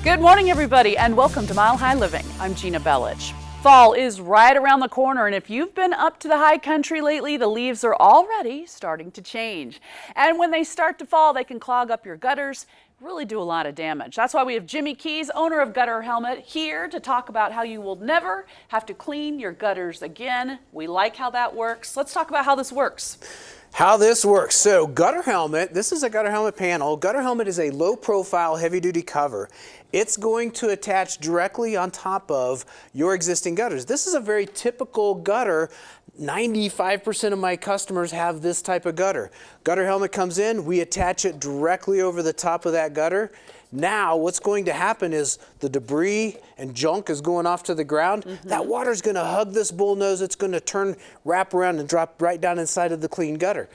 Good morning, everybody, and welcome to Mile High Living. I'm Gina Bellich. Fall is right around the corner, and if you've been up to the high country lately, the leaves are already starting to change. And when they start to fall, they can clog up your gutters, really do a lot of damage. That's why we have Jimmy Keys, owner of Gutter Helmet, here to talk about how you will never have to clean your gutters again. We like how that works. Let's talk about how this works. How this works. So Gutter Helmet, this is a Gutter Helmet panel. Gutter Helmet is a low profile heavy duty cover. It's going to attach directly on top of your existing gutters. This is a very typical gutter. 95% of my customers have this type of gutter. Gutter Helmet comes in, we attach it directly over the top of that gutter. Now what's going to happen is the debris and junk is going off to the ground. That water is going to hug this bullnose. It's going to wrap around and drop right down inside of the clean gutter.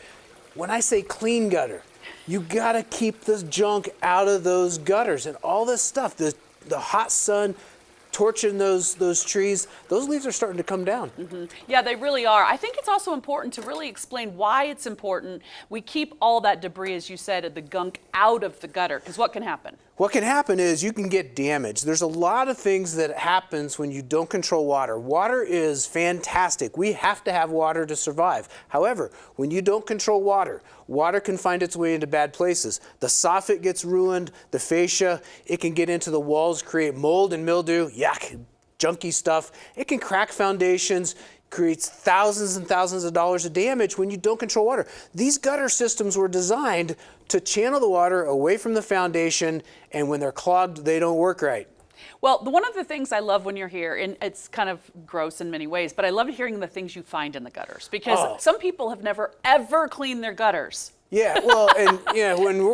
When I say clean gutter, you got to keep this junk out of those gutters and all this stuff. The hot sun torching those trees, those leaves are starting to come down. Yeah, they really are. I think it's also important to really explain why it's important we keep all that debris, as you said, the gunk out of the gutter, because what can happen? What can happen is you can get damage. There's a lot of things that happens when you don't control water. Water is fantastic. We have to have water to survive. However, when you don't control water, water can find its way into bad places. The soffit gets ruined, the fascia, it can get into the walls, create mold and mildew, yuck, junky stuff. It can crack foundations, creates thousands and thousands of dollars of damage when you don't control water. These gutter systems were designed to channel the water away from the foundation, and when they're clogged, they don't work right. Well, one of the things I love when you're here, and it's kind of gross in many ways, but I love hearing the things you find in the gutters, because some people have never, ever cleaned their gutters. Yeah, well, and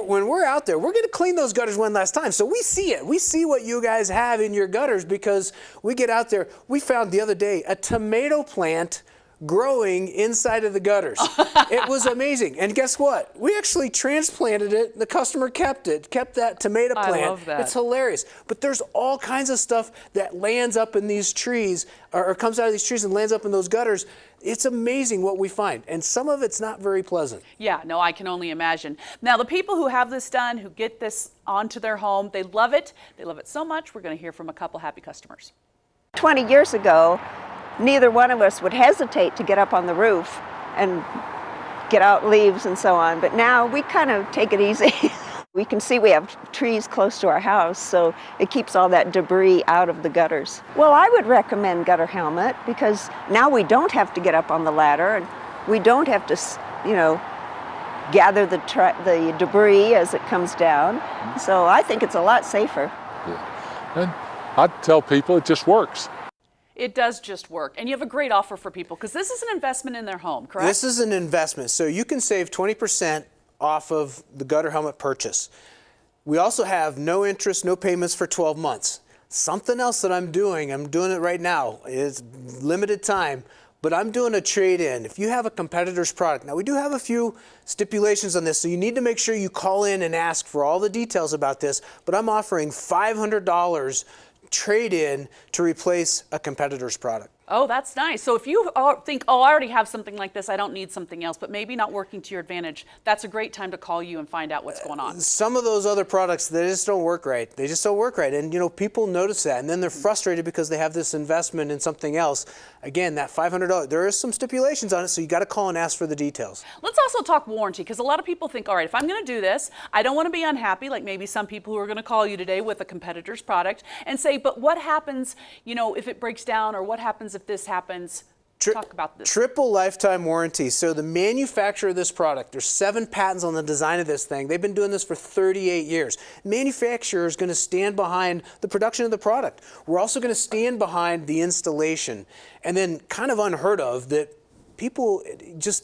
when we're out there, we're going to clean those gutters one last time. So we see it. We see what you guys have in your gutters because we get out there. We found the other day a tomato plant growing inside of the gutters. It was amazing. And guess what? We actually transplanted it. The customer kept it, kept that tomato plant. I love that. It's hilarious. But there's all kinds of stuff that lands up in these trees or comes out of these trees and lands up in those gutters. It's amazing what we find. And some of it's not very pleasant. Yeah, no, I can only imagine. Now, the people who have this done, who get this onto their home, they love it. They love it so much. We're going to hear from a couple happy customers. 20 years ago, neither one of us would hesitate to get up on the roof and get out leaves and so on, but now we kind of take it easy. We can see we have trees close to our house, so it keeps all that debris out of the gutters. Well, I would recommend Gutter Helmet because now we don't have to get up on the ladder and we don't have to, gather the debris as it comes down. So I think it's a lot safer. Yeah. And I tell people it just works. It does just work. And you have a great offer for people because this is an investment in their home, correct? This is an investment. So you can save 20% off of the Gutter Helmet purchase. We also have no interest, no payments for 12 months. Something else that I'm doing it right now. It's limited time, but I'm doing a trade-in. If you have a competitor's product, now we do have a few stipulations on this, so you need to make sure you call in and ask for all the details about this, but I'm offering $500 trade-in to replace a competitor's product. Oh, that's nice. So if you think, I already have something like this, I don't need something else, but maybe not working to your advantage, that's a great time to call you and find out what's going on. Some of those other products, they just don't work right. They just don't work right. And people notice that, and then they're frustrated because they have this investment in something else. Again, that $500, there is some stipulations on it, so you got to call and ask for the details. Let's also talk warranty, because a lot of people think, all right, if I'm going to do this, I don't want to be unhappy, like maybe some people who are going to call you today with a competitor's product and say, but what happens, if it breaks down, or what happens if this happens? Talk about this. Triple lifetime warranty. So the manufacturer of this product, there's 7 patents on the design of this thing. They've been doing this for 38 years. Manufacturer is going to stand behind the production of the product. We're also going to stand behind the installation. And then kind of unheard of that people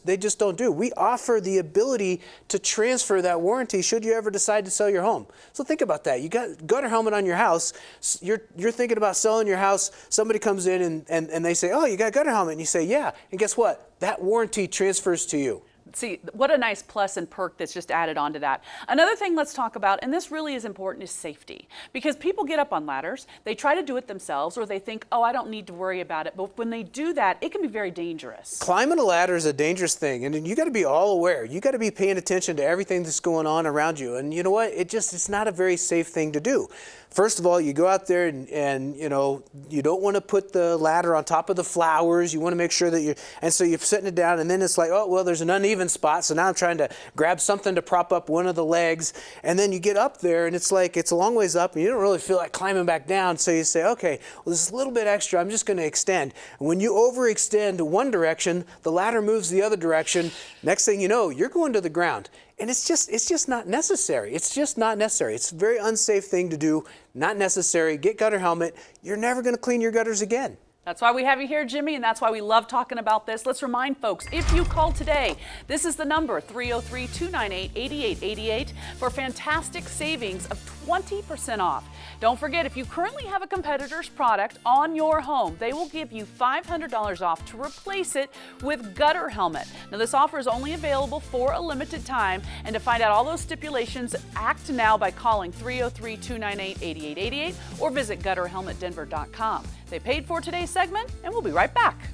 they just don't do. We offer the ability to transfer that warranty should you ever decide to sell your home. So think about that. You got Gutter Helmet on your house. You're thinking about selling your house. Somebody comes in and they say, oh, you got Gutter Helmet. And you say, yeah. And guess what? That warranty transfers to you. See, what a nice plus and perk that's just added onto that. Another thing let's talk about, and this really is important, is safety. Because people get up on ladders, they try to do it themselves, or they think, oh, I don't need to worry about it. But when they do that, it can be very dangerous. Climbing a ladder is a dangerous thing, and you got to be all aware. You got to be paying attention to everything that's going on around you. And you know what? It's not a very safe thing to do. First of all, you go out there and you know, you don't want to put the ladder on top of the flowers. You want to make sure that and so you're setting it down, and then it's like, oh, well, there's an uneven spot, so now I'm trying to grab something to prop up one of the legs, and then you get up there, and it's like, it's a long ways up, and you don't really feel like climbing back down, so you say, okay, well, this is a little bit extra, I'm just going to extend. And when you overextend one direction, the ladder moves the other direction. Next thing you know, you're going to the ground. And it's just not necessary. It's just not necessary. It's a very unsafe thing to do, not necessary. Get gutter helmet. You're never going to clean your gutters again. That's why we have you here, Jimmy, and that's why we love talking about this. Let's remind folks, if you call today, this is the number, 303-298-8888, for fantastic savings of 20% off. Don't forget, if you currently have a competitor's product on your home, they will give you $500 off to replace it with Gutter Helmet. Now, this offer is only available for a limited time, and to find out all those stipulations, act now by calling 303-298-8888 or visit gutterhelmetdenver.com. They paid for today's segment, and we'll be right back.